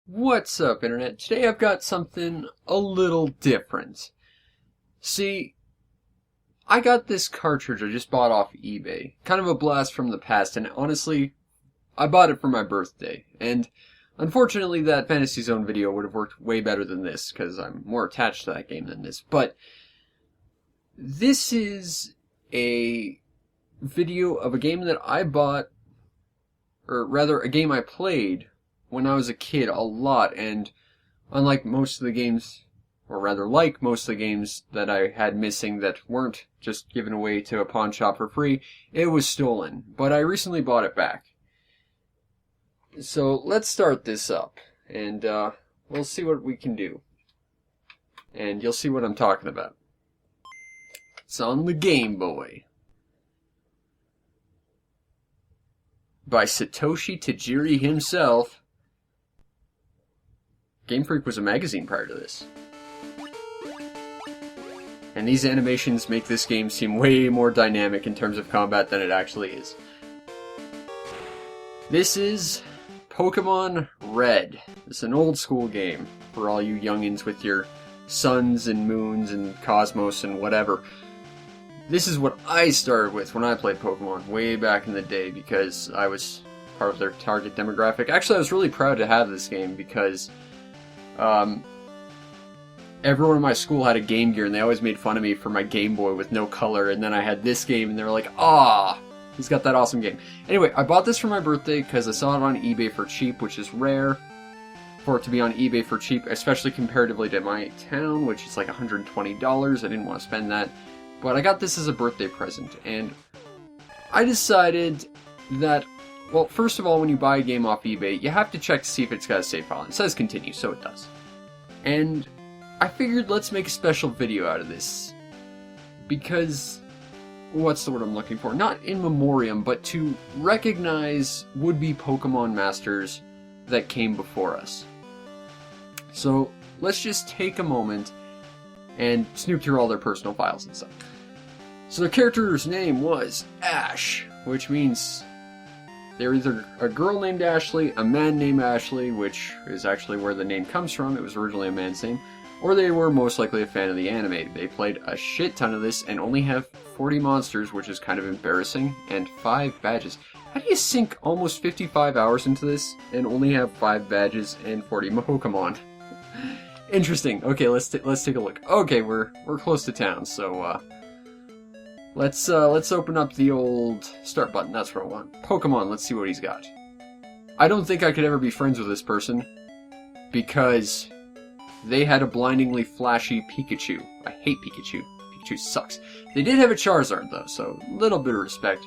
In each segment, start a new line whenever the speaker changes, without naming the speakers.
What's up, Internet? Today I've got something a little different. See, I got this cartridge I just bought off eBay. Kind of a blast from the past, and honestly, I bought it for my birthday. And unfortunately, that Fantasy Zone video would have worked way better than this, because I'm more attached to that game than this. But this is a video of a game that I bought, or rather, a game I played when I was a kid a lot, and unlike most of the games, or rather like most of the games that I had missing that weren't just given away to a pawn shop for free, it was stolen. But I recently bought it back. So let's start this up, and we'll see what we can do. And you'll see what I'm talking about. It's on the Game Boy. By Satoshi Tajiri himself. Game Freak was a magazine prior to this. And these animations make this game seem way more dynamic in terms of combat than it actually is. This is Pokemon Red. It's an old school game for all you youngins with your suns and moons and cosmos and whatever. This is what I started with when I played Pokemon way back in the day because I was part of their target demographic. Actually, I was really proud to have this game because everyone in my school had a Game Gear, and they always made fun of me for my Game Boy with no color, and then I had this game, and they were like, ah, he's got that awesome game. Anyway, I bought this for my birthday because I saw it on eBay for cheap, which is rare for it to be on eBay for cheap, especially comparatively to my town, which is like $120. I didn't want to spend that, but I got this as a birthday present, and I decided that, well, first of all, when you buy a game off eBay, you have to check to see if it's got a save file. It says continue, so it does. And I figured let's make a special video out of this. Because, what's the word I'm looking for? Not in memoriam, but to recognize would-be Pokemon masters that came before us. So, let's just take a moment and snoop through all their personal files and stuff. So their character's name was Ash, which means they're either a girl named Ashley, a man named Ashley, which is actually where the name comes from, it was originally a man's name, or they were most likely a fan of the anime. They played a shit ton of this and only have 40 monsters, which is kind of embarrassing, and 5 badges. How do you sink almost 55 hours into this and only have 5 badges and 40 Pokemon? Interesting. Okay, let's take a look. Okay, we're close to town, so let's open up the old start button. That's what I want. Pokemon, let's see what he's got. I don't think I could ever be friends with this person because they had a blindingly flashy Pikachu. I hate Pikachu. Pikachu sucks. They did have a Charizard though, so a little bit of respect.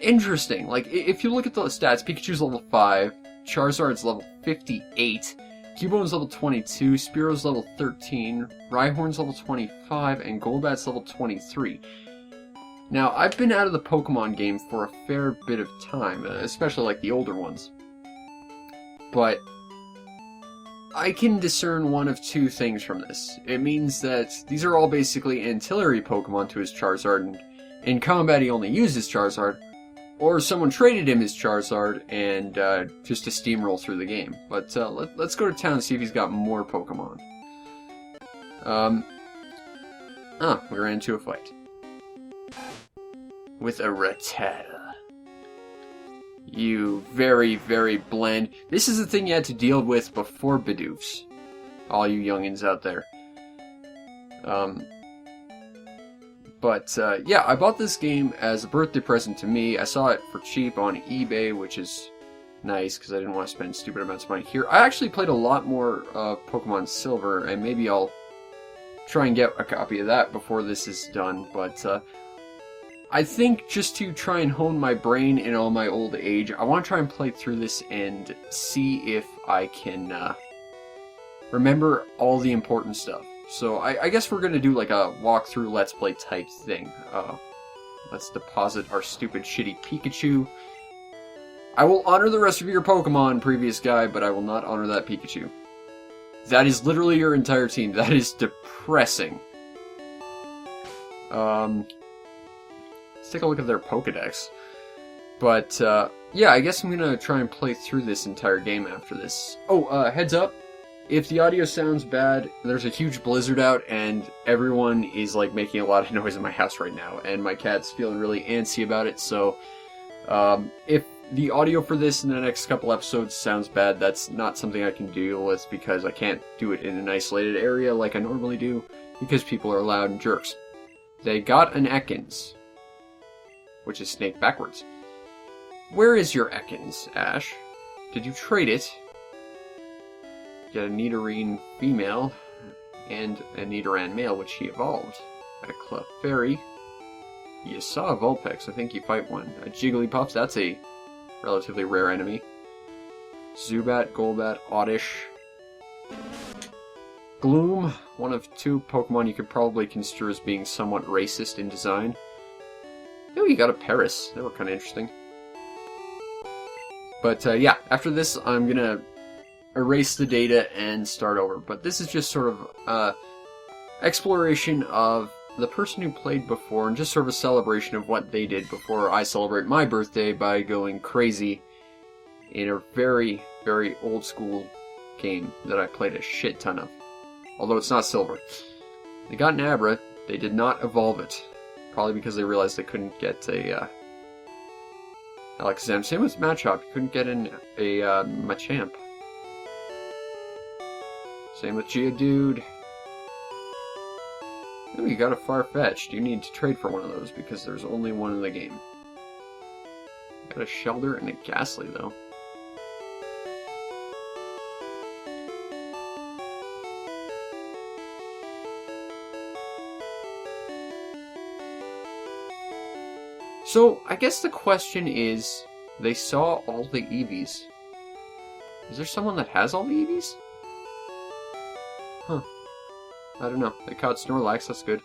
Interesting. Like, if you look at the stats, Pikachu's level 5, Charizard's level 58, Cubone's level 22, Spearow's level 13, Rhyhorn's level 25, and Golbat's level 23. Now, I've been out of the Pokemon game for a fair bit of time, especially like the older ones. But I can discern one of two things from this. It means that these are all basically ancillary Pokemon to his Charizard, and in combat he only uses Charizard, or someone traded him his Charizard and just to steamroll through the game. But let's go to town and see if he's got more Pokemon. We ran into a fight. With a Rattata. You very, very bland. This is the thing you had to deal with before Bidoofs. All you youngins out there. But, yeah, I bought this game as a birthday present to me. I saw it for cheap on eBay, which is nice, because I didn't want to spend stupid amounts of money here. I actually played a lot more Pokemon Silver, and maybe I'll try and get a copy of that before this is done, but, I think just to try and hone my brain in all my old age, I want to try and play through this and see if I can, remember all the important stuff. So I guess we're going to do like a walkthrough Let's Play type thing. Let's deposit our stupid shitty Pikachu. I will honor the rest of your Pokemon, previous guy, but I will not honor that Pikachu. That is literally your entire team. That is depressing. Let's take a look at their Pokedex. But yeah, I guess I'm gonna try and play through this entire game after this. Oh, heads up. If the audio sounds bad, there's a huge blizzard out, and everyone is like making a lot of noise in my house right now, and my cat's feeling really antsy about it, so if the audio for this in the next couple episodes sounds bad, that's not something I can deal with because I can't do it in an isolated area like I normally do, because people are loud and jerks. They got an Ekans, which is snake backwards. Where is your Ekans, Ash? Did you trade it? Get a Nidorine female and a Nidoran male, which he evolved. At a Clefairy. You saw a Vulpix, I think you fight one. A Jigglypuff, that's a relatively rare enemy. Zubat, Golbat, Oddish. Gloom, one of two Pokemon you could probably construe as being somewhat racist in design. Oh, you got a Paris. They were kind of interesting. But yeah, after this I'm gonna erase the data and start over. But this is just sort of exploration of the person who played before and just sort of a celebration of what they did before I celebrate my birthday by going crazy in a very, very old school game that I played a shit ton of. Although it's not silver. They got an Abra, they did not evolve it. Probably because they realized they couldn't get a Alakazam. Same with Machop, you couldn't get a Machamp. Same with Geodude. Oh, you got a Farfetch'd. You need to trade for one of those because there's only one in the game. Got a Shelter and a Ghastly, though. So, I guess the question is, they saw all the Eevees. Is there someone that has all the Eevees? Huh. I don't know. They caught Snorlax, that's good.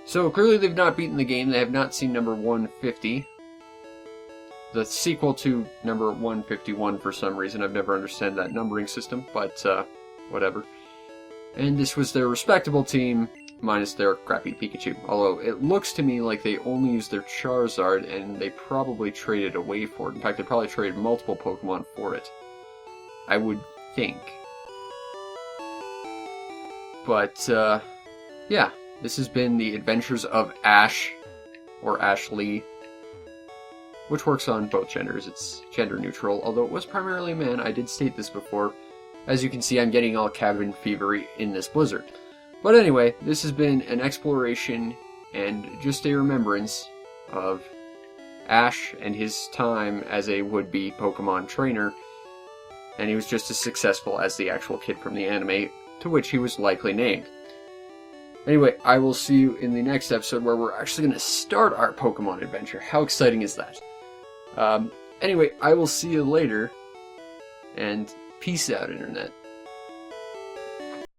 So, clearly they've not beaten the game. They have not seen number 150. The sequel to number 151 for some reason. I've never understood that numbering system, but whatever. And this was their respectable team, minus their crappy Pikachu. Although, it looks to me like they only used their Charizard, and they probably traded away for it. In fact, they probably traded multiple Pokemon for it. I would think. But, yeah. This has been the adventures of Ash, or Ashley, which works on both genders. It's gender neutral, although it was primarily a man. I did state this before. As you can see, I'm getting all cabin fevery in this blizzard. But anyway, this has been an exploration and just a remembrance of Ash and his time as a would-be Pokemon trainer, and he was just as successful as the actual kid from the anime, to which he was likely named. Anyway, I will see you in the next episode where we're actually going to start our Pokemon adventure. How exciting is that? Anyway, I will see you later, and peace out, Internet.